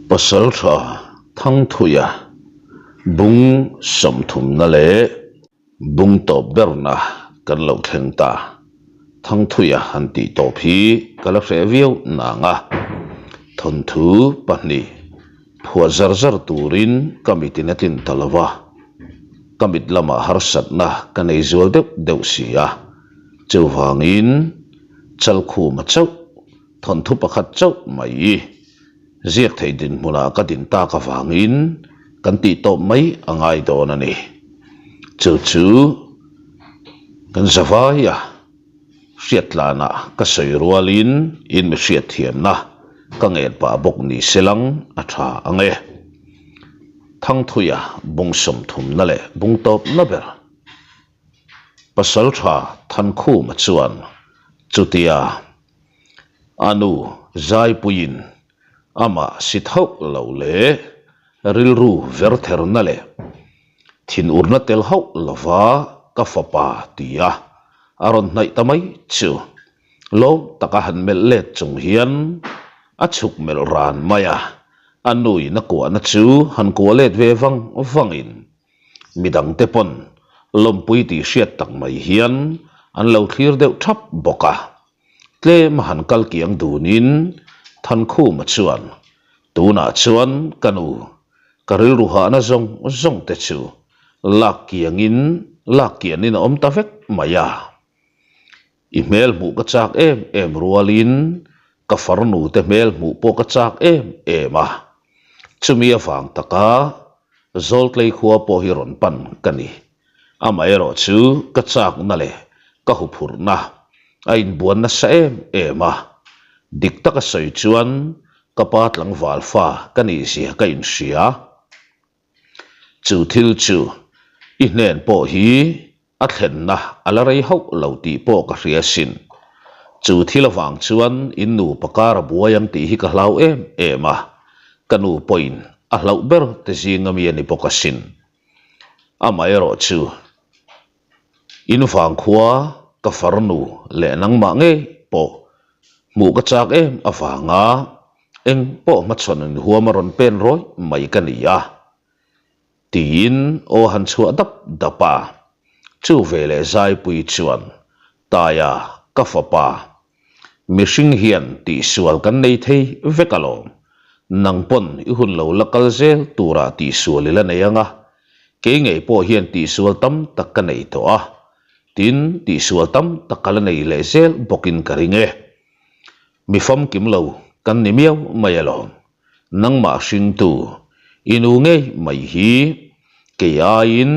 pasal tha thang thuya bung somthum na le bung to berna kan lo thleng ta thang thuya hanti to phi kala review na nga thon thu pahni phua zar zar turin kamitin atin talawa kamit lama harsat na kanei zual deuh sia chawangin chalkhu ma chau thon thu pakhat chau mai ziak theidin mula ka din ta ka wangin kan ti to mai angai don ani chu kan zawaya hriatlana ka soirualin in mi hriat thiam na ka nget pa bok ni selang atha ange thang thuya bung som thum na le bung top na ber pasal tha than khu ma chuan chutia anu zai puin ama sithau lo le rilru verther na le thin urna tel hau lova ka fapa tia aron nai tamai chu lo taka han mel le chung hian achuk mel ran maya anui na ko na chu han ko let ve wangin midang te pon lompui ti hriat tak mai hian an lo thlir deuh thap boka tle mahan kal kiang dunin than khu ma chuan tuna chuan kanu karil ruha na zong te chu lak kianin om ta vek maya email mu ka chak em rualin ka farnu te mail mu po ka chak ema chumi awang taka zolt lei khuwa po hi ron pan kani amaero chu ka chak na le ka hupur na ain buan na sa ema dikta ka soi chuan kapat lang valfa kani sia ka in sia chu thil chu inen po hi athlen na alarai hau lauti po ka riasin chu thilawang chuan innu pakara buayang ti hi ka hlau ema kanu point a hlau ber te zingami ani pokasin amaero chu inwang khuwa ka farnu le nang ma nge po mu ka chak awanga eng po machon huamaron pen roi mai kania tin o han chua dapa chu vele zai pui chuan taya ka fapa mishing hian ti sual kan nei thei vekalo nang pon I hun lo lakal zel tura ti sualila neyanga ke ngei po hian ti sual tam tak ka nei to a tin ti sual tam takala nei le zel bokin karinge mi fam kim lo kan ni miau mayalo nang ma hring tu inu nge mai hi ke ain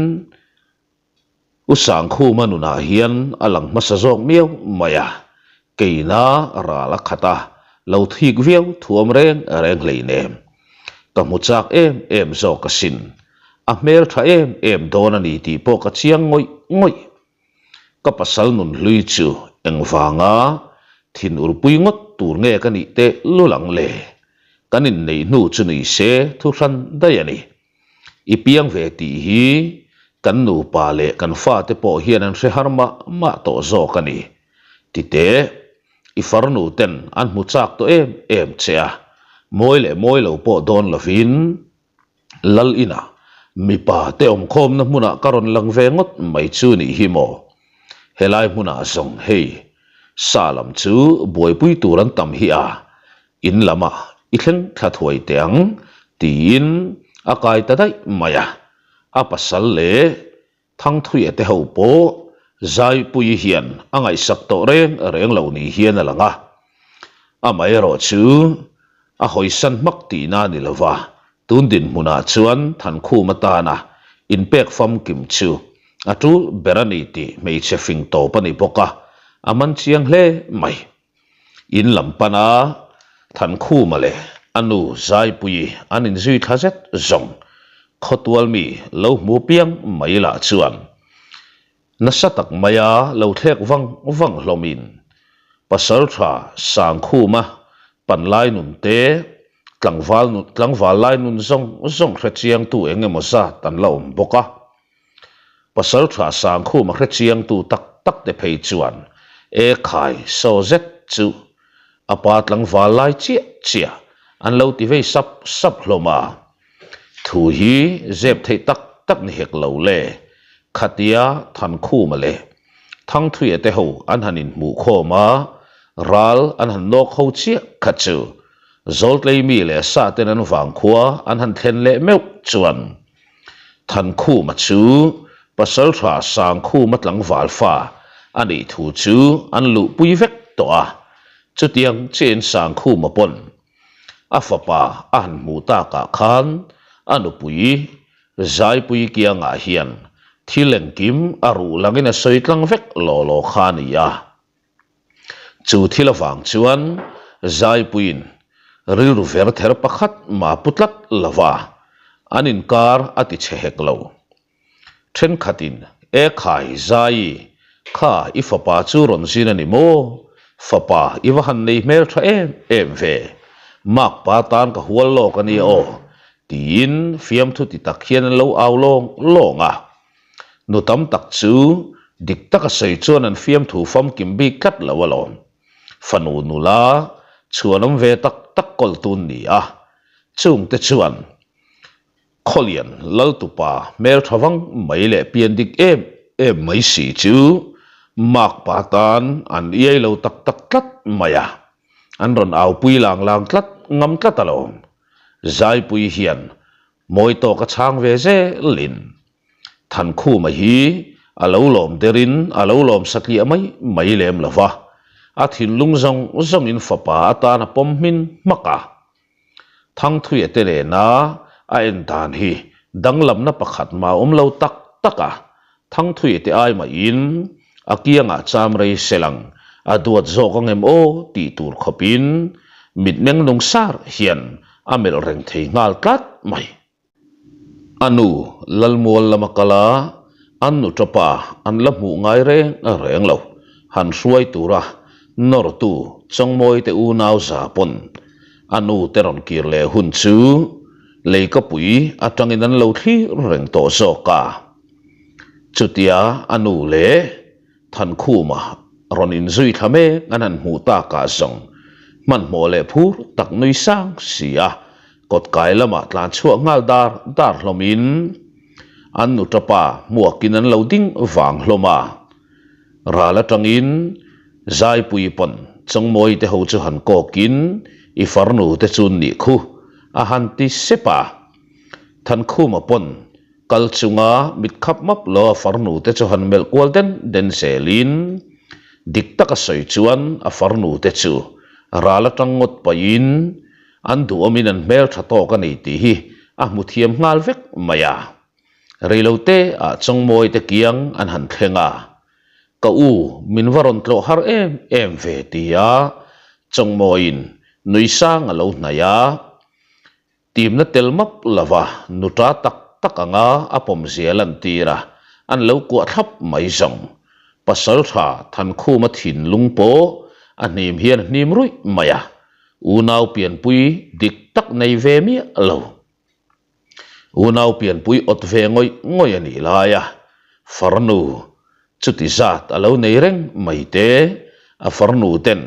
usang khu manuna hian alang masazok miau maya keina rala khata lo thik viau thuam reng leinem kamuchak em zo kasin a mer tha em don ani ti po ka chiang ngoi ka pasal nun lui chu engwanga thin urpui ngot tur nge kani te lulang le kanin nei nu chu ni se thu ran dayani ipiang ve ti hi kan nu pa le kan fa te po hian an hre harma ma to zo kani ti te I farnu ten an muchak to em chea moi lo po don lovin lal ina mi pa te om khom na muna karon lang ve ngot mai chu ni hi mo helai muna zong hei salam chu boi pui turan tam hi a in lama I thleng thathuai teang tin akai ta dai maya apasal le thang thui te ho po zai pui hian angai sak to reng lo ni hian alanga amai ro chu a hoisan mak ti na ni lova tundin muna chuan than khu mata na in pek fam kim chu atu berani ti mei chefing to pani boka aman chiang hle mai in lampana than khu male anu zai pui anin zui thazet zong khotwal mi lo mu piang mai la chuan nasatak maya lo thek wang hlomin pasal tha sang khu ma panlai nun te tlangwal lai nun zong hrechiang tu engemaw za tan lo boka pasal tha sang khu ma hrechiang tu tak te phei chuan e khai so zet chu apat tlangwal lai chia an lo ti ve sap sap hloma thu hi zep thei tak tak ni hek lo le khatia than khu ma le thang thui te ho an hanin mu kho ma ral an han nok ho chi khachu zolt lei mi le sa ten an wang khua an han thlen le meu chuan than khu ma chu pasal tha sang khu matlang wal fa ani thu chu an lu pui vek to a chu tiang chen sang khu ma pon a fa pa an mu ta ka khan anu pui zai pui kia nga hian thileng kim aru langin a soitlang vek lo lo khania chu thilawang chuan zai puin ril ru ver ther pakhat ma putlat lawa anin kar ati chehek lo then khatin e khai zai kha ifapa chu ron sin ani mo fapa iwa han nei mel tha em ve mak pa tan ka hual lo ka ni o tin fiam thu ti takhian lo aw long longa nu tam tak chu dik taka sei chuan an fiam thu fam kim bi kat lawalon fanu nula chuanam ve tak tak kol tun ni a chung te chuan kholian lal tu pa mel thawang mai le pian dik em mai si chu mak pa tan an iai lo tak tak tlat maya an ron aw pui lang lang tlat ngam tlat alom zai pui hian moi to ka chang ve ze lin than khu ma hi alo lom derin alo lom sakli amai mai lem lawa a thin lung zong zong in fapa ata na pom min maka thang thui te le na a en dan hi danglam na pakhat ma lo tak taka thang thui te ai ma in akianga cham rei selang aduat zo ka ngem o ti tur khopin mit meng nong sar hian amel reng thei ngal tlat mai anu lalmol lamakala anu tapa an lamu ngai reng lo han suai tura nor tu chongmoi te u nau za pon anu teron kir le hun chu leika pui atangin an lo thi reng to zo ka chutia anu le than khu ma ronin zui thame anan hu ta ka zong man mo le phur tak nui sang sia kot kai lama tlan chuak ngal dar hlomin an nu tapa muakin an lo ding wang hloma rala tangin zai pui pon chongmoi te ho chu han kokin i farnu te chun ni khu a han ti sepa than khu ma pon kal chunga mit khap map lo farnu te chu han mel kwal den selin dik taka soi chuan a farnu te chu rala tangot pain an du amin an mel tha to ka nei ti hi a muthiam ngal vek maya reilote a chongmoi te kiang an han thlenga ka u min varon tlo har em ve tia chongmoin nui sang alo na ya tim na telmap lawa nutra tak takanga apom zealan tira an lo ku thap mai zong pasal tha than khu ma thin lungpo anim hian nim rui maya unau pian pui dik tak nei ve mi lo unau pian pui ot ve ngoi ani la ya farnu chuti zat alo nei reng mai te a farnu ten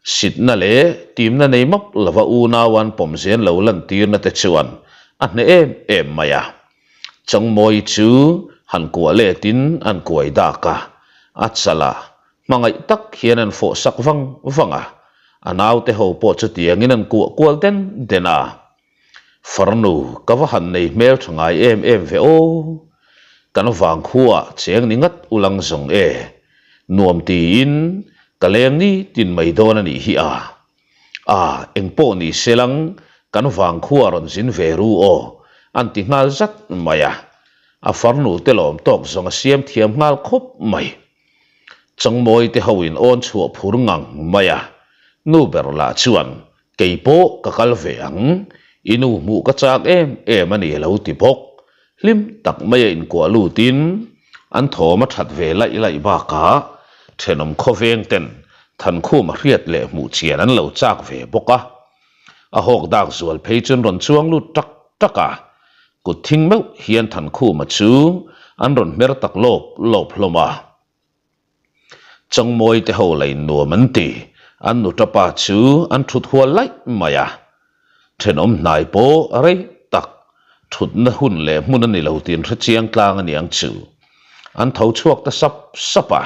sit na le tim na nei map lawa unawan pom zen lo lan tir na te chuan a ne em maya chongmoi chu han ko le tin an koi da ka achala mangai tak hian an fo sak wanga anaw te ho po chu tiangin an ku kwal den dena farnu kawa han nei mel thangai em ve o kan wang khuwa cheng ningat ulang zong nuam ti in kaleng ni tin mai don ani hi a engpo ni selang kan wang khuwa ron sin ve ru o anti ngal zat maya a farnu te lom tok zong a siam thiam ngal khop mai chongmoi te hoin on chu phur ngang maya nu berla chuan keipo kakal ve ang inu mu ka chak em ani lo ti bok lim tak mai in ko lu tin an thoma that ve lai ba ka thenom khoveng ten than khu ma riat le mu chian an lo chak ve boka a hok dak zual pheichun ron chuang lu tak taka ku thing meu hian than khu ma chu an ron mer tak lop hloma chongmoi te ho lai nu man ti an nu tapa chu an thut hual lai maya then nai po arei tak thut na hun le mun ani lo tin ra chiang tlang ani ang chu an thau chuak ta sapa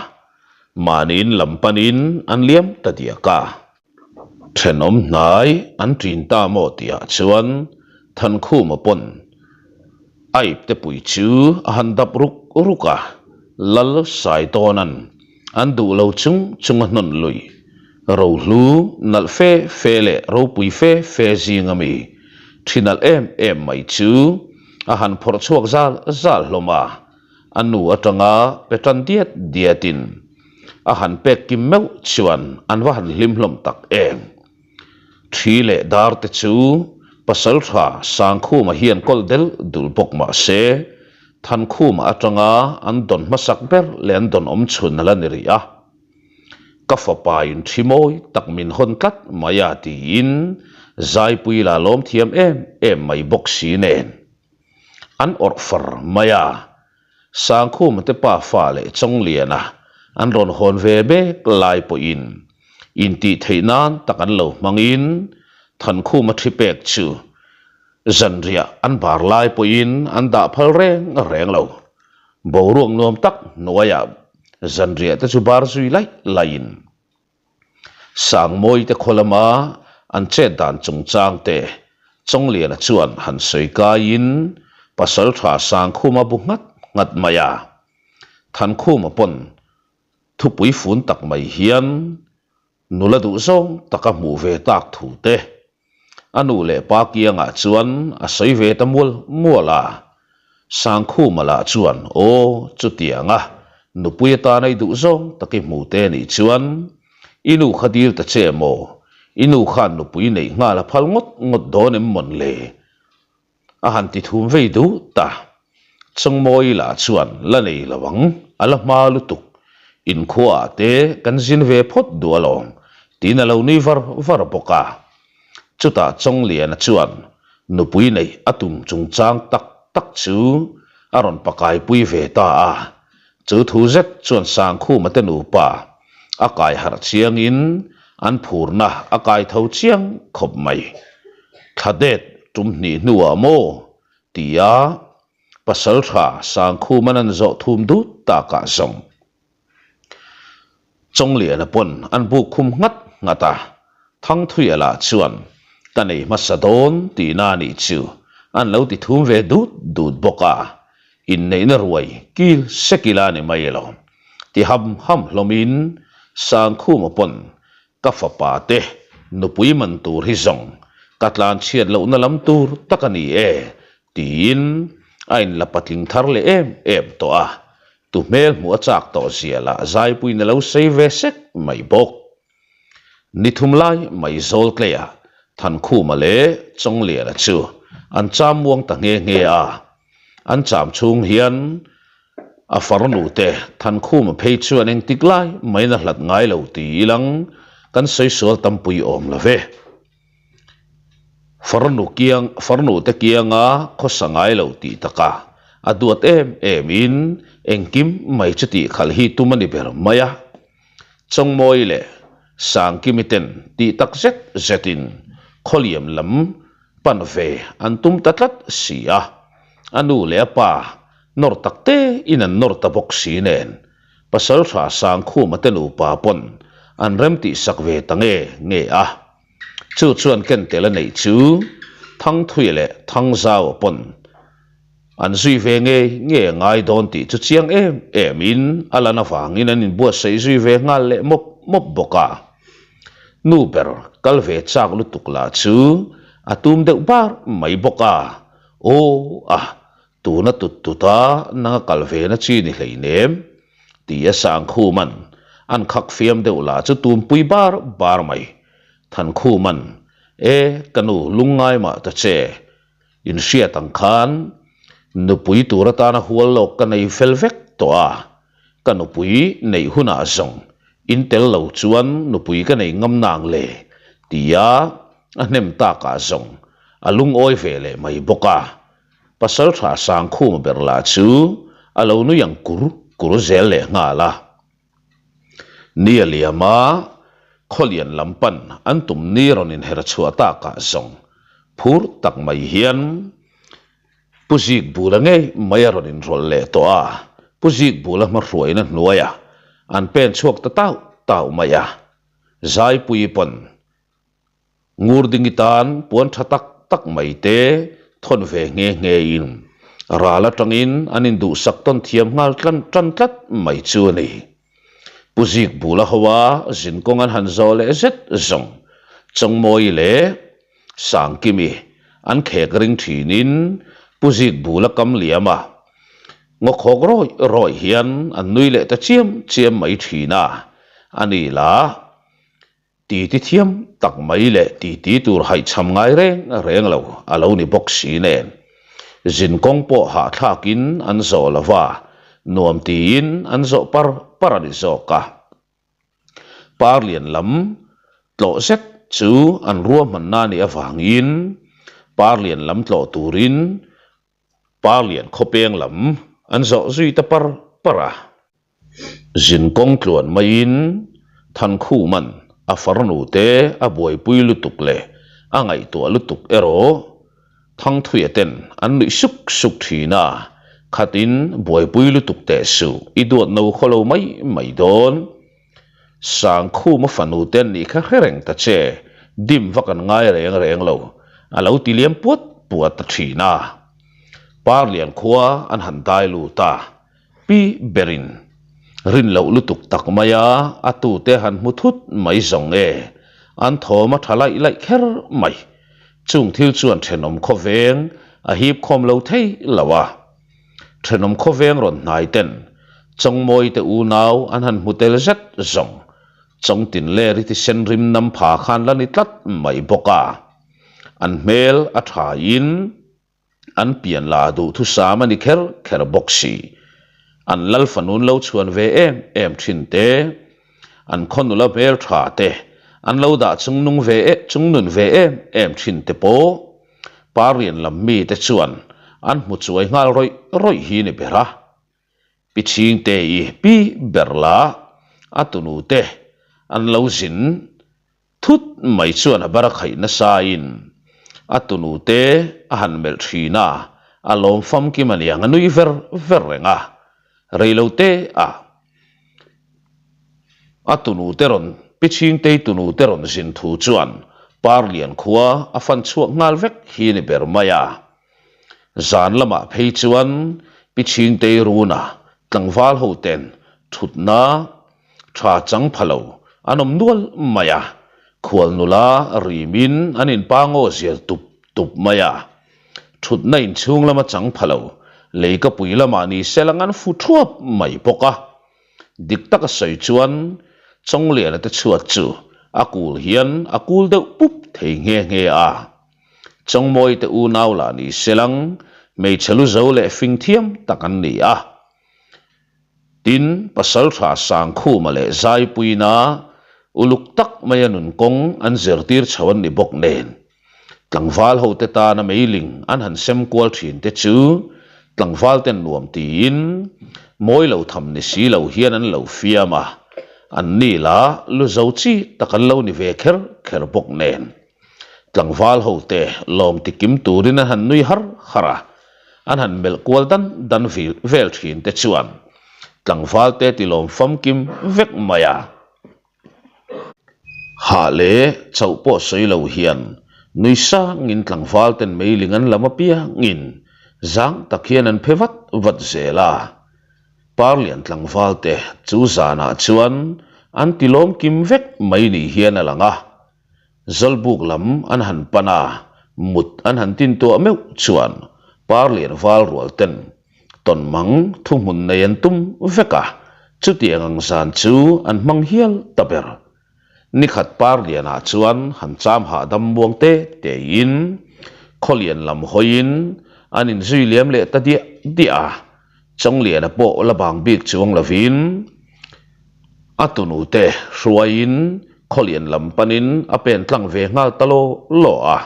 manin lampanin an liam ta dia ka then nai an trin ta mo tia chuan than khu ma pon ai te pui chu han dap ruka lal sai tonan an du lo chung non lui ro hlu nal fe le ro pui fe zingami thinal em mai chu a han phor chuak zal hloma anu atanga petan diatin a han pek kim meu chuan an wa han lim hlom tak em thi le dar te chu pasal tha sang khu ma hian kol del dul bok ma se than khu ma atanga an don masak ber le an don om chun la ni ri a ka fa pa in thimoi tak min hon kat maya ti in zai pui la lom thiam em mai bok si nen an or far maya sang khu ma te pa fa le chong liana an ron hon ve be lai po in ti theinan takan lo mangin than khu ma thipek chu zanria an bar lai po an da phal reng lo bo ruang nom tak noya zanria te chu bar zui lain sang moi te kholama an che dan chung chang te chong lian chuan han soi ka in pasal tha sang khu ma bu ngat maya than khu ma pon thu pui fun tak mai hian nula du zong taka mu ve tak thu te anu le pa kianga chuan a soi ve ta muala sang khu mala chuan o chu tianga nu pui ta nei du zong taki mu te ni chuan inu khadil ta che mo inu khan nu pui nei nga la phal ngot don em mon le a han ti thum ve du ta chong moi la chuan la nei lawang ala ma lu tuk in khua te kan zin ve phot du along tin alo ni var boka chuta chong lian chuan nu pui nei atum chung chang tak chu aron pakai pui ve ta a chu thu zet chuan sang khu mate nu pa akai har chiang in an phurna akai tho chiang khop mai khadet tum ni nuwa mo tia pasal tha sang khu manan zo thum du ta ka zong chong lian pon an bu khum ngata thang thui ala chuan kanei masadon ti na ni chu an lo ti thum ve dut boka in nei na ruai kil sekila ni mai lo ti ham lomin sang khu ma pon ka fa pa te nu pui man tur hi zong katlan chiat lo na lam tur takani tin ain la patling thar le em to a tu mel mu achak to ziala zai pui na lo sei ve sek mai bok ni thum lai mai zol kleya than khu ma le chong le la chu an cham muang ta nge a an cham chung hian a farnu te than khu ma phei chu an eng tik lai mai na hlat ngai lo ti lang kan sei sol tam pui om la ve farnu te kianga khosangai lo ti taka aduat em in engkim mai chuti khal hi tumani ber maya chong moi le sang kimiten ti tak zetin kholiam lam pan ve an tum tatlat sia anu le pa nor takte in an nor tabok sinen pasal tha sang khu matenu pa pon an rem ti sak ve tange nge a chu chuan ken tela nei chu thang thui le thang zao pon an zui ve nge ngai don ti chu chiang em in alana wangin an in bua sei zui ve ngal le mop boka nu ber kal ve chak lu tukla chu atum de bar mai boka o tu na tuta na kal ve na chi ni hleinem ti ya sang khu man an khak fiam de ula chu tum pui bar mai than khu man kanu lungai ma ta che in sia tang khan nu pui turata na hual lok ka nei felvek to a kanu pui nei huna zong in tel lo chuan nu pui ka nei ngam nang le tia anem ta ka zong alung oi ve le mai boka pasal tha sang khu ma berla chu alo nu yang kur zel le nga la nia liama kholian lampan antum ni ronin hera chuata ka zong phur tak mai hian puzik bula nge mayaron in rol le to a puzik bula ma ruai na hnuaya an pen chuak ta tau maya zai pui pon ngur dingitan puan thatak tak mai te thon ve nge in rala tangin anin du sak ton thiam ngal tlan tlat mai chu ni puzik bula hawa zin kongan han zo le zet zong chong moi le sang kimi an khek ring thinin puzik bula kam liama ngo khok roi hian an nui le ta chiam mai thina ani la ti thiam tak mai le ti tur hai cham ngai reng lo alo ni box si nen zin kong po ha thakin an zo lawa nuam tin an zo parani zo ka par lian lam tlo set chu an ruam man na ni awangin par lian lam tlo turin par lian khopeng lam an zo zui ta para zin kong tluan main than khu man a farnu te a boi pui lutuk le angai to lutuk ero thang thuyaten an ni suk thina khatin boi pui lutuk te su idot no kholo mai don sang khu ma fanu ten ni kha hereng ta che dim vakan ngai reng lo alo tiliam puat ta thina par lian khuwa an han dai lu ta pi berin rin lo lutuk tak maya atu te han muthut mai zong e an thoma thalai lai kher mai chung thil chuan thenom khoveng a hip khom lo thei lawa thenom khoveng ron nai ten chong moi te u naw an han mutel zat zong chong tin le ri ti sen rim nam pha khan lani tlat mai boka an mel a tha in an pian la du thu sama ni kher boxi an lal fanun lo chuan ve em thin te an khonula ber tha te an lo da chung nun ve em thin te po parian lam mi te chuan an mu chuai ngal roi hi ni bera piching te I pi berla atunu te an lo zin thut mai chuan a bara khai na sa in atunu te a han mel thina alom fam ki maniang anui ver renga reilo te atunu teron piching te tunu teron zin thu chuan par lian khuwa a fan chuak ngal vek hi ni ber maya zan lama phei chuan piching te runa tlangwal ho ten thutna tha chang phalo anom nual maya khwal nula rimin anin pango zial tup maya thutna in chung lama chang phalo leika pui lama ni selangan fu thuap mai poka diktak soi chuan chong le la te chuat chu akul hian akul de pup thei nge a chong moi te u naw la ni selang mei chalu zo le fing thiam takan ni a tin pasal tha sang khu ma le zai puina uluk tak mayanun kong an zertir chawan ni bok nen tlangwal ho te ta na meiling an han sem kwal thin te chu tlangwal ten nuam tin moi lo tham ni si lo hian an lo fiama an ni la lu zo chi takan lo ni ve kher bok nen tlangwal ho te lom ti kim turin han nui hara an han mel kwal dan vel thin te chuan tlangwal te ti lom fam kim vek maya ha le chau po soi lo hian nui sa ngin tlangwal ten meiling an lama pia ngin zang takhian an phevat vat zela parlian tlangwal te chu zana chuan an tilom kim vek mai ni hian alanga zalbuk lam an han pana mut an han tin to meu chuan parlian wal rual ten ton mang thumun nei an tum veka chu tiang ang san chu an mang hial taber nikhat parlian a chuan han cham ha dam buang te in kholian lam hoin anin zui liam le ta dia chong lian a po la bang bik chuang lavin atunu te ruain kholian lam panin apen tlang ve ngal talo lo a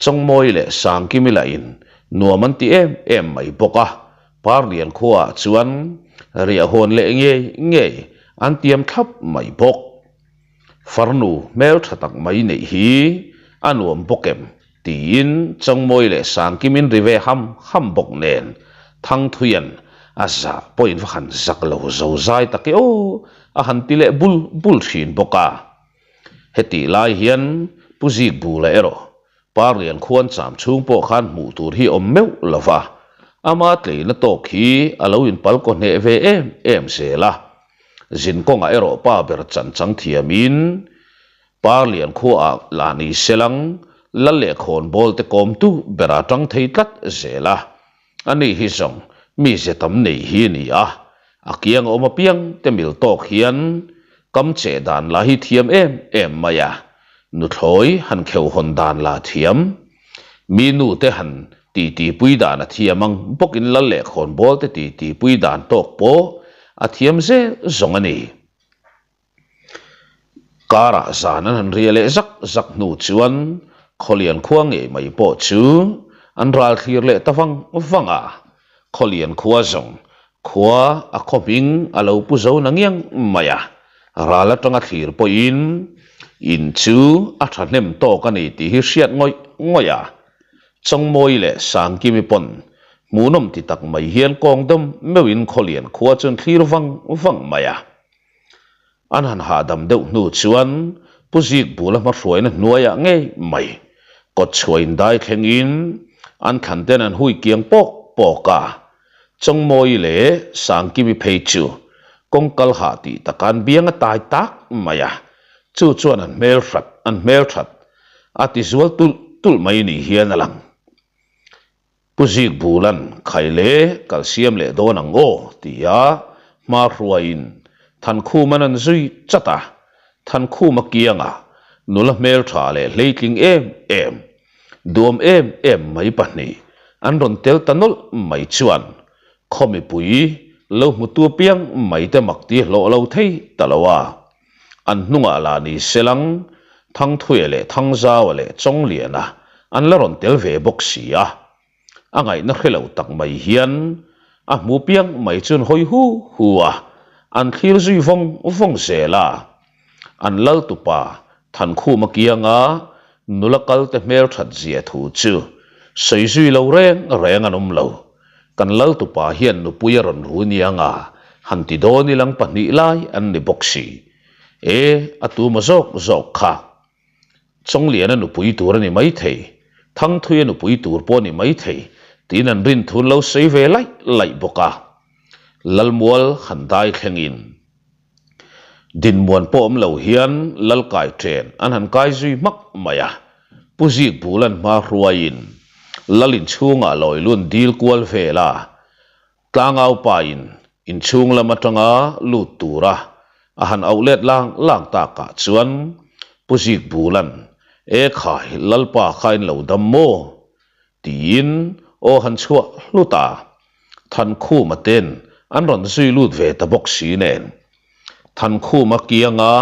chong moi le sang kimilain nuaman ti em mai boka parlian khuwa chuan ria hon le nge an tiam thap mai bok farnu mel thatak mai nei hi anuam bokem tin trong môi lệ sang kimin rive ham bok nen thang thuyen asa point vakhan zak lo zo zai take o a han tile bul thin boka heti lai hian puzik bula ero parlian khuan cham chung po khan mu tur hi om meu lova ama tle na tok hi alo in pal ko ne ve em se la zin ko nga ero pa ber chan chang thiamin parlian khu a lani selang lalle khon bol te kom tu bera tang thei tlat zela ani hi song mi se tam nei hi ni a akiang oma piang te mil tok hian kam che dan la hi thiam em maya nu thloi han kheu hon dan la thiam mi nu te han ti pui dan a thiamang bokin lalle khon bol te ti pui dan tok po a thiam se zong ani kara zanan han riale zak nu chuan kholian khuang e mai po chu an ral thlir le tawang wanga kholian khuwa zong khuwa a khoping alo pu zo nangiang maya rala tanga thlir po in chu a thanem to ka nei ti hi hriat ngoya chongmoi le sang kimi pon munom ti tak mai hian kong dom mewin kholian khuwa chun thlir wang maya an han hadam deuh nu chuan puzik bula ma hruaina nuaya nge mai kot chuain dai thlengin an khanten an hui kiang poka chongmoi le sang kimi phei chu kongkal ha ti takan bianga tai tak maya chu chuan an mel that ati zual tul mai ni hian alang puzik bulan khaile calcium le donang o tia ma hruain than khu manan zui chata than khu makianga nula mel tha le leiking em dom em mai pahni an ron tel tanol mai chuan khomi pui lo mutu piang mai te makti lo thei talawa an hnunga la ni selang thang thuile thang zaw le chong liana an la ron tel ve boxia angai na khelo tak mai hian a mu piang mai chun hoi huwa an thlir zui vong zela an lal tupa than khu makianga nulakal te mel that zia thu chu sei zui lo reng anum lo kan lal tupa hian nu puya ron ru nianga han ti do ni lang pani lai an ni boxi e atu ma zok kha chong lian nu pui tur ni mai thei thang thuya nu pui tur po ni mai thei tin an rin thun lo sei ve lai boka lalmual khandai thlengin din muan po om lo hian lal kai tren an han kai zui mak maya puzik bulan ma hruain lalin chunga loi lun dil kwal vela tlangau pain in chung lama tanga lut tura a han outlet lang ta ka chuan puzik bulan e khai lalpa khain lo dam mo tin o han chua luta than khu maten an ron zui lut ve ta boxi nen than khu makianga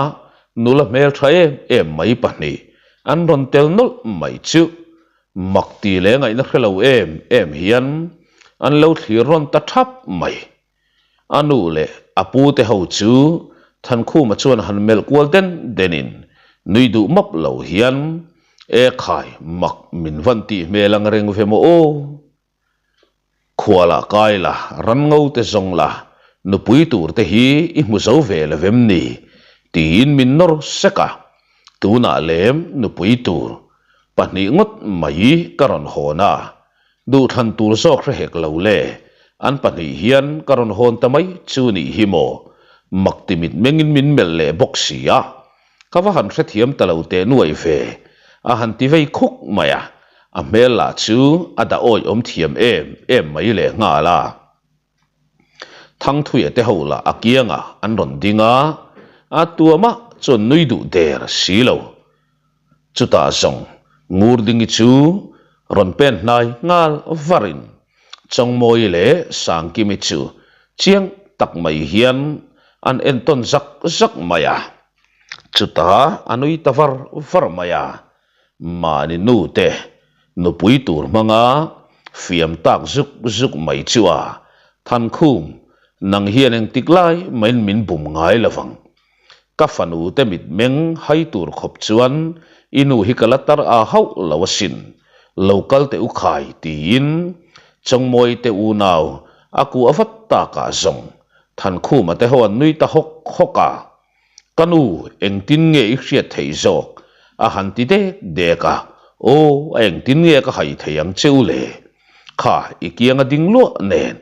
nula mel thae em mai pahni an ron tel nol mai chu makti le ngai na khelo em hian an lo thlir ron ta thap mai anu le apu te ho chu than khu ma chuan han mel kwal denin nui du map lo hian e khai mak min vanti melang reng ve mo o khuala kaila ran ngau te zong la nu pui tur te hi I mu zo ve le vem ni tin min nor seka tuna lem nu pui tur pani ngot mai karon hona du than tur sok re hek lo le an pani hian karon hon tamai chu ni hi mo maktimit mengin min mel le boxia kawa han hre thiam talo te nuai ve a han ti vei khuk maya a mel la chu ada oi om thiam em mai le nga la thang thuya te ho la akianga an ron dinga a tuama chon nui du der silo chuta song ngur dingi chu ron pen nai ngal varin chong moi le sang kimi chu chiang tak mai hian an enton zak maya chuta anui tavar var maya mani nu te nu pui tur manga fiam tak zuk mai chua than khum nang hian eng tiklai main min bum ngai lawang ka fanu te mit meng hai tur khop chuan inu hi kalatar a hau lawasin local te u khai tin trong moi te u nào aku avat ta ka zong than khu ma te hon nui ta hok hoka kanu eng tin nge i hriat thei zok a han ti de ka o eng tin nge ka hai theiang cheu le kha ikianga ding lo nen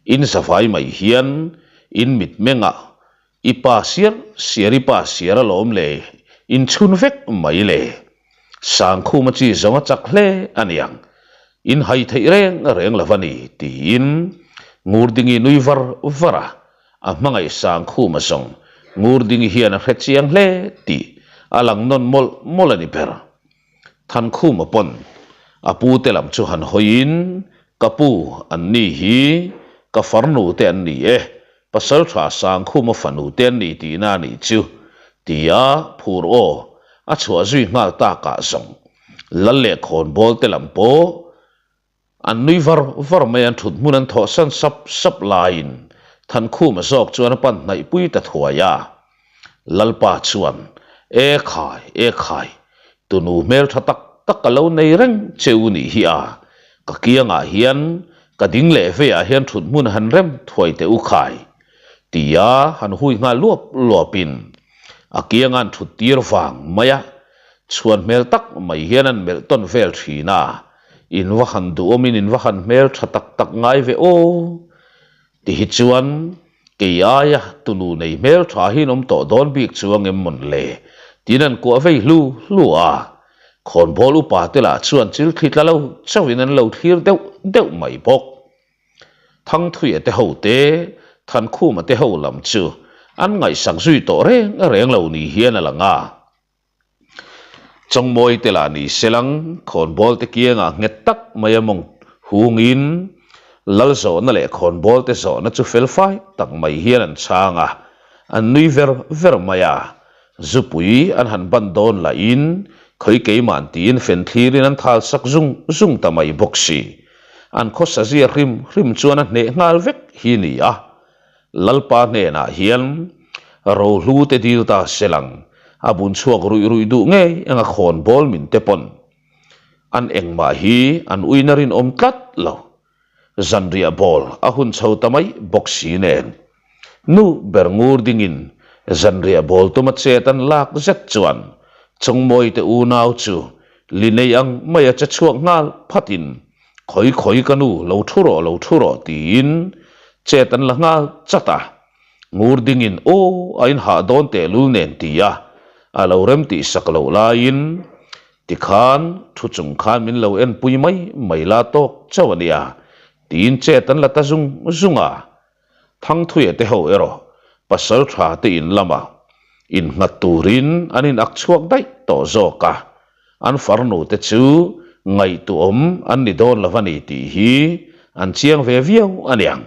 in safai mai hian in mit menga ipa siari pa siara lom le in chun vek mai le sang khu ma chi zonga chak hle aniang in hai thei reng lavani ti in ngurdingi nui vara a mangai sang khu ma song ngurdingi hian a hrechiang hle ti alang non molani per than khu ma pon apu te lam chu han hoin kapu an ni hi ka farnu te an ni pasal tha sang khu ma fanu te an ni ti na ni chu tia phur o a chua zui ngal ta ka song lalle khon bol te lam po an nui var mai an thut mun an tho san sap lain than khu ma zok chuan pan nai pui ta thuaya lalpa chuan e khai tunu mel tha tak ka lo nei reng cheu ni hi a ka kianga hian ka ding le ve a hian thut mun han rem thoi te u khai tia han hui nga luapin a kiangan thut tir wang maya chuan mel tak mai hian an mel ton vel thina in wahan du omin in wahan mel tha tak ngai ve o ti hi chuan ke ya tunu nei mel tha hin om to don bik chuang em mon le tinan ko vei lu a khon bol upa te la chuan chil thit la lo chawin an lo thir deuh mai bok thang thui te ho te than khu ma te ho lam chu an ngai sang zui to reng lo ni hian alanga trong moi te la ni selang khon bol te kianga nget tak mai among hungin lal zo na le khon bol te zo na chu fel fai tak mai hian an changa an nui ver maya zupui an han ban don la in khoi ke man tin fen thirin an thal sak zung ta mai boxi an kho sa zia rim chuan an ne ngal vek hi ni a lalpa ne na hian ro hlu te dil ta selang abun chuak rui du nge anga khon bol min te pon an engma hi an uinarin om tlat lo zanria bol a hun chho tamai boxi nen nu berngur dingin zanria bol to ma chetan lak zet chuan chongmoi te u nau chu linei ang maya cha chuak ngal phatin khoi kanu lo thuro tin chetan la ngal chata ngur dingin o ain ha don te lu nen tia alo rem ti saklo lain tikhan thu chung khan min lo en pui mai la tok chawania tin chetan la ta zunga thang thuye te ho ero pasal tha te in lama in ngaturin anin akchuak dai to zoka an farnu te chu ngai tu om an ni don lavani ti hi an chiang ve viau aniang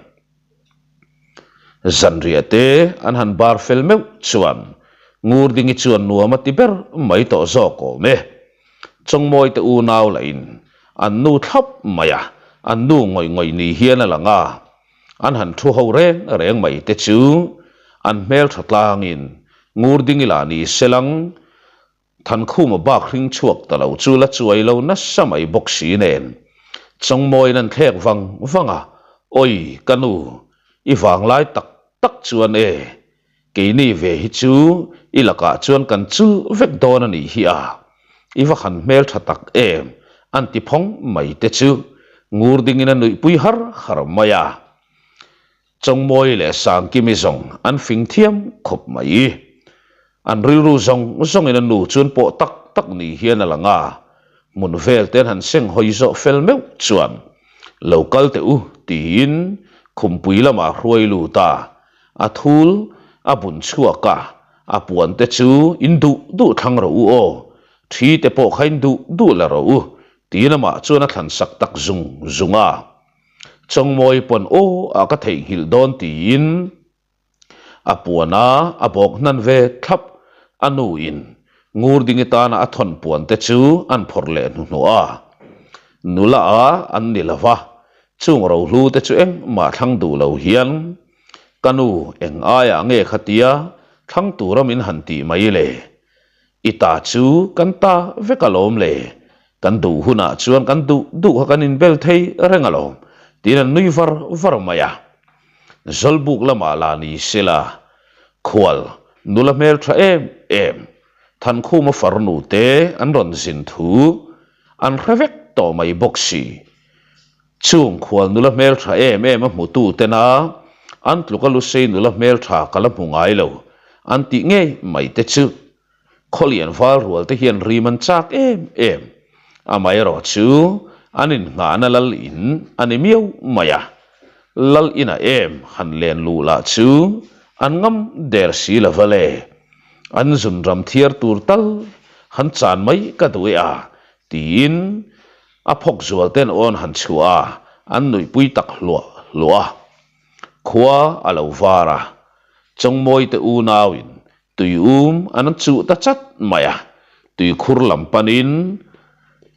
zanriate an han bar fel meu chuan ngur dingi chuan nuama ti ber mai to zoko me chongmoi te u naw la in an nu thap maya an nu ngoi ni hian alanga an han thu ho reng mai te chu an mel thatlang in ngur dingi la ni selang than khu ma ba khring chuak ta lo chu la chuai lo na samai boxi nen chongmoi nan thek wanga oi kanu i wang lai tak chuan ke ni ve hi chu ilaka chuan kan chu vek don ani hi a iwa khan mel thatak anti phong mai te chu ngur dingin an nui pui har maya chongmoi le sang kimi zong an fing thiam khop mai an ru zong in nu chuan po tak ni hian alanga mun vel ten han seng hoi zo fel meu chuan local te u tin khumpui lama hruai lu ta athul abun chuaka apuan te chu indu thang ro o thi te po khain du la ro tinama chuan a thlan sak tak zunga chongmoi pon o a ka thei hil don tin apuana abok nan ve thap anu in ngur dingi ta na athon puan te chu an phorle nu a nula a an nilawa chung ro hlu te chu eng ma thang du lo hian kanu eng aya nge khatia thang turam in hanti mai le ita chu kanta vekalom le kan du huna chuan kan du kan in bel thei rengalom tin nui var maya zolbuk lama la ni sela khwal nula mel tha em than khu ma farnu te an ron zin thu an hrevek to mai boxi chung khwal nula mel tha em mu tu te na an tlukalu sei nula mel tha kala mungai lo an ti nge mai te chu kholian wal rual te hian riman chak em amai ro chu anin nga na lal in ani miau maya lal ina em han len lu la chu an ngam der si la vale an zun ram thiar tur tal han chan mai ka duai a tin a phok zual ten on han chua an nui pui tak lua khwa alo vara chong moi te u nawin tui an chu ta chat maya tui khur lam panin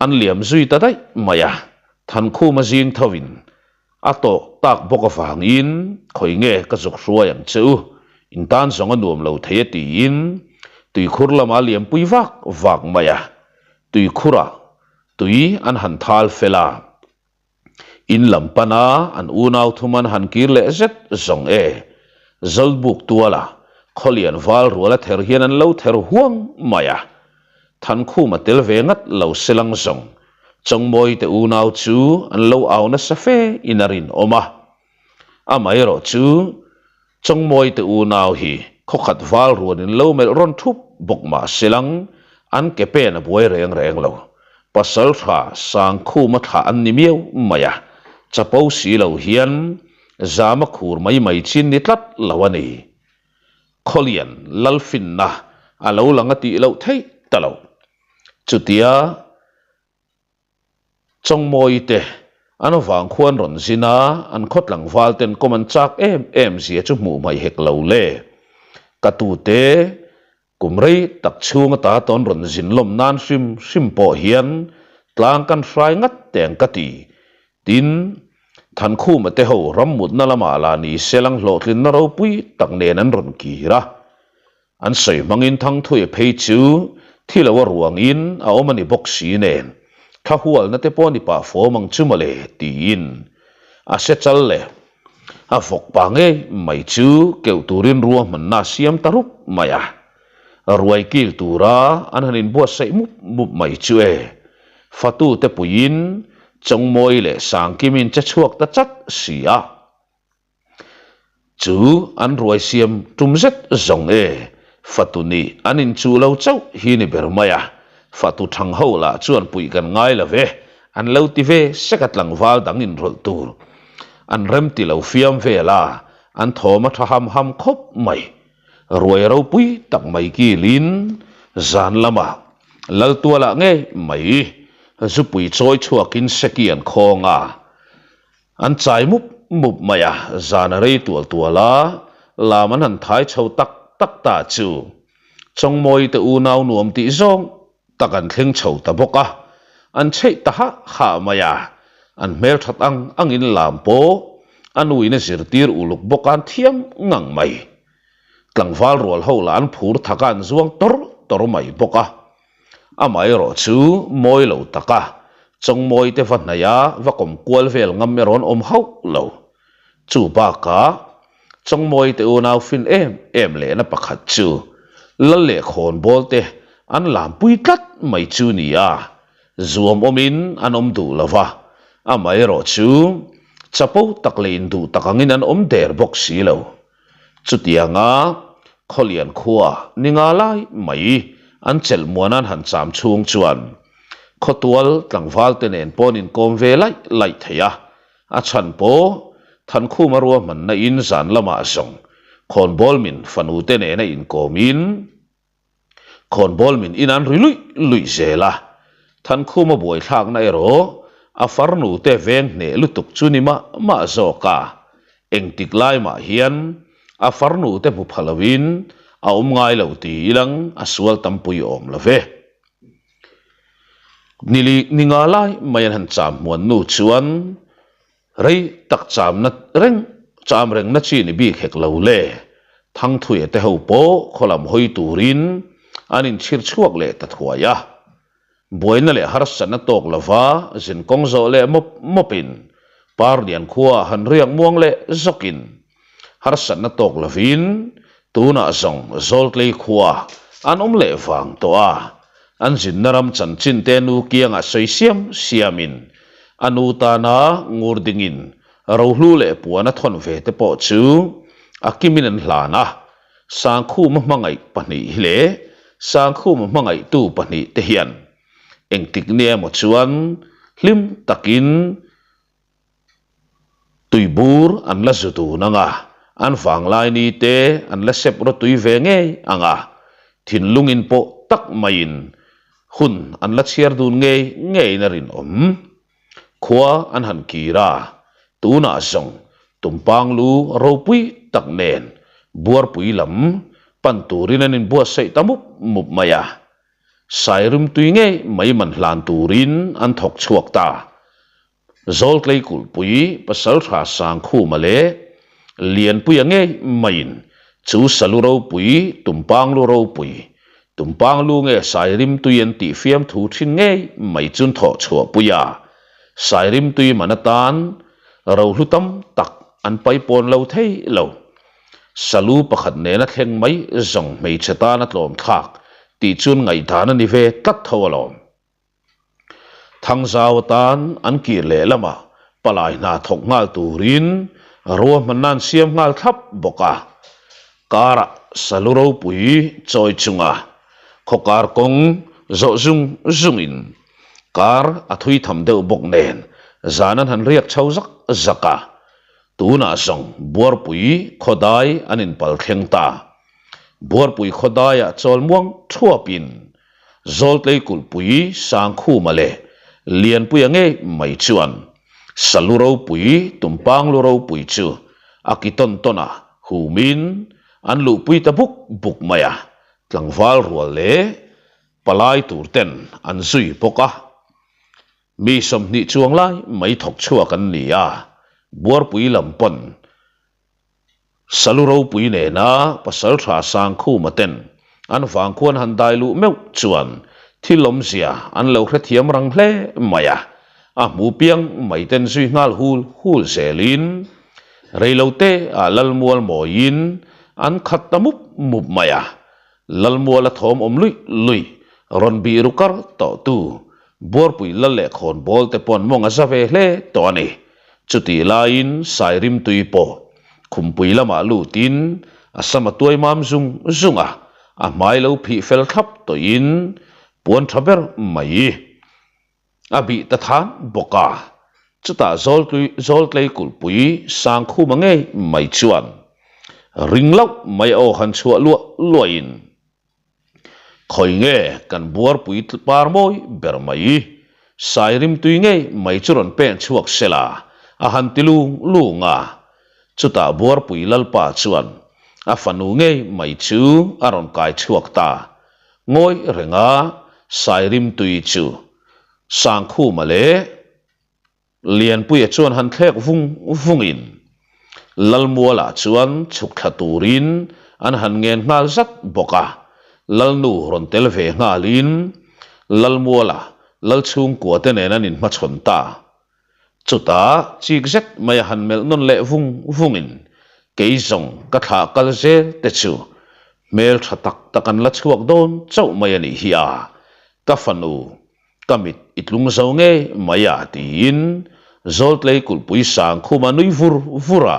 an liam zui ta dai maya than khu ma jing thawin ato tak boka fangin khoi nge ka zuk ruai ang chu in tan song anuam lo thei ti in tui khur lama liam pui vak maya tui khura tui an han thal fela in lampana an unaw thuman han kir le zet zong zalbuk tuala kholian wal ruala ther hian an lo ther huang maya than khu ma tel vengat lo selang zong chong moi te unaw chu an lo aw na safe inarin oma amai ro chu chong moi te unaw hi khokhat wal ruan in lo mel ron thup bok ma selang an ke pe na boi reng lo pasal tha sang khu ma tha an ni mieu maya chapau si lo hian zama khur mai chin ni tlat lawani kholian lalfin na alo langati lo thei talo chutia chong moi te an wang khuan ron zina an khot lang wal ten koman chak em zia chu mu mai hek lo le katu te kumrei tak chunga ta ton ron zin lom nan sim po hian tlang kan frai ngat teng kati tin than khu ma te ho ram mut na lama la ni selang lo tlin na ro pui tak nen an ron ki ra an sei mangin thang thui phei chu thilawa ruang in a omani boxi nen tha hual na te poni pa fo mang chumale tin a se chal le a fok pa nge mai chu keu turin ruam man na siam tarup maya ruai kil tura an hanin bo sei mup mai chu fatu te puin chong moi le sang kimin cha chuak ta chat sia chu an ruai siam tumzet zong fatuni anin chu lo chau hi ni bermaya fatu thang ho la chuan pui kan ngai la ve an lo ti ve sekat lang wal dang in rol tur an rem ti lo fiam ve la an thoma thaham ham khop mai ruai ro pui tak mai ki lin zan lama lal tua la nge mai zu pui choi chuakin sekian khonga an chai mup maya zan rei tuala laman han thai chho tak ta chu chong moi te u naw nuam ti zong takan thleng chho ta boka an chei ta ha maya an mer that angin lam po anui na zirtir uluk bokan thiam ngang mai tlangwal rol ho lan phur thakan zuang tor mai boka amai ro chu moi lo taka chong moi te vanaya vakom kwal vel ngam meron ho lo chu ba ka chong moi te unaw fin em le na pakhat chu lal le khon bol te an lam pui tlat mai chu ni a zuam omin an du lova amai ro chu chapo taklein du takangin an der box si lo chutianga kholian khuwa ninga lai mai an chel muanan han cham chung chuan khotwal tlangwal te nen ponin kom ve lai theya a chan po than khu marua man na in zan lama zong khon bol min fanu te ne na in komin khon bol min in an lui zela than khu ma boi thak na ero a farnu te veng ne lutuk chuni ma zoka engtik lai ma hian a farnu te mu phalawin a ngai lo ti ilang aswal tampui om love nili ninga lai mayan han cham muan nu chuan rei tak cham reng na chi ni bi khek lo le thang thui te ho po kholam hoi turin anin chhir chuak le ta thuaya buai na le har san na tok lova zin kong zo le mopin par dian khuwa han riang muang le zokin har san na tok lovin tuna zong zolt le khuwa an le wang to a an zin naram chan chin te nu kianga soi siamin anu ta na ngur dingin ro hlu le puana thon ve te po chu akimin an hlana sang khu ma mangai pani hle sang khu ma mangai tu pani te hian eng tik ne mo chuan hlim takin tuibur an la zutu nanga an wang lai ni te an la sep ro tui ve nge anga thin lungin po tak main hun an la chiar dun nge na rin khua an han kira tuna song tumpang lu ro pui tak nen buar pui lam pan turin anin bua sei tamup mup maya sairum tui nge mai man hlan turin an thok chuak ta zol klei kul pui pasal tha sang khu male lian pui ange main chu salu ro pui tumpang lu ro pui tumpang lu nge sairim tuyen ti fiam thu thin nge mai chun tho chua puya sairim tui manatan ro hlutam tak an pai pon lo thei lo salu pakhat ne na thleng mai zong mei chata na tlom thak ti chun ngai thana ni ve tat thawalom thang zaw tan an ki le lama palai na thok ngal turin ro manan siam ngal thap boka kara saluro pui choi chunga khokar kong zo zungin kar athui tham deu bok nen zanan han riak chau zaka tuna song buar pui khodai anin pal thleng ta buar pui khodaya chol muang thuapin zol tlei kul pui sang khu male lian pui ange mai chuan saluro pui tumpang lu ro pui chu akiton tona humin an lu pui ta buk maya tlangwal rual le palai turten an zui poka mi som ni chuang lai mai thok chua kan ni a buar pui lampon saluro pui ne na pasal tha sang khu maten an wang khuan han dai lu meu chuan thilom zia an lo hre thiam rang hle maya a mu piang mai ten zui ngal hul selin reilote a lalmual moin an khat tamup mup maya lalmual a thom om lui ron bi rukar to tu bor pui lal le khon bol te pon mong a zave hle to ani chuti lain sairim tui po khumpui lama lu tin asama tuai mam zunga a mai lo phi fel thap to in puan thaber mai abi ta than boka chuta zol tlei kul pui sang khu mangai mai chuan ringlok mai o han chua luain khoi nge kan buar pui par moi ber mai sairim tui nge mai churon pen chuak sela a han lunga chuta buar pui lalpa chuan a fanu nge mai chu aron kai chuak ta ngoi renga sairim tui chu sang khu male lian pui chuan han thlek vungin lalmuala chuan chuk thaturin an han ngen ngal zat boka lalnu ron tel ve ngalin lalmuala lalchung ko te ne nanin ma chon ta chuta chik zet mai han mel non le vungin keizong ka tha kal ze te chu mel thatak takan la chuak don chau mai ani hi a ka fanu kamit itlung zo nge maya tin zolt lei kul pui sang khuma nui vura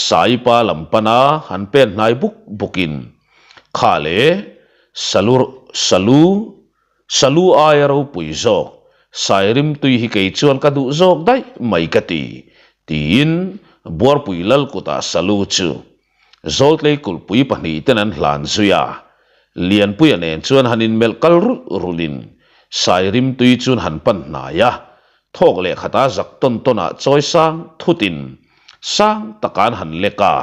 sai pa lampana han pen nai bukin khale salu ayaro pui zo sairim tui hi kei chuan ka du zok dai mai ka tin buar pui lal kuta salu chu zolt lei kul pui pani tenan hlan zuya lian pui anen chuan hanin mel kal rulin sairim tui chun han pan na ya thok le khata zak tona choi sang thutin sang takan han leka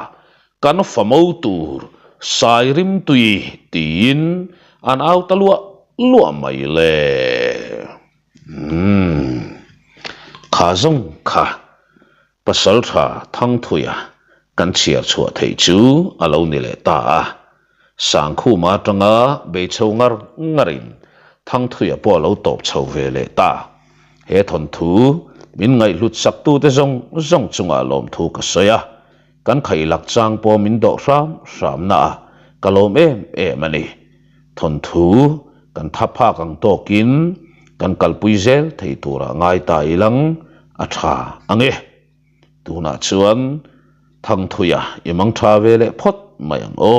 kan famau tur sairim tui tin an au talua lua mai le khazong kha pasal tha thang thuya kan chiar chua thei chu alo ni le ta sang khu ma tanga be chongar ngarin thang thui a po lo top chho ve le ta he thon thu min ngai lut sak tu te zong chunga lom thu ka soya kan khai lak chang po min do ram na kalom em ani thon thu kan thapha kang to kin kan kalpui zel thei tura ngai ta ilang a tha ange tuna chuan thang thuya imang tha ve le phot mayang o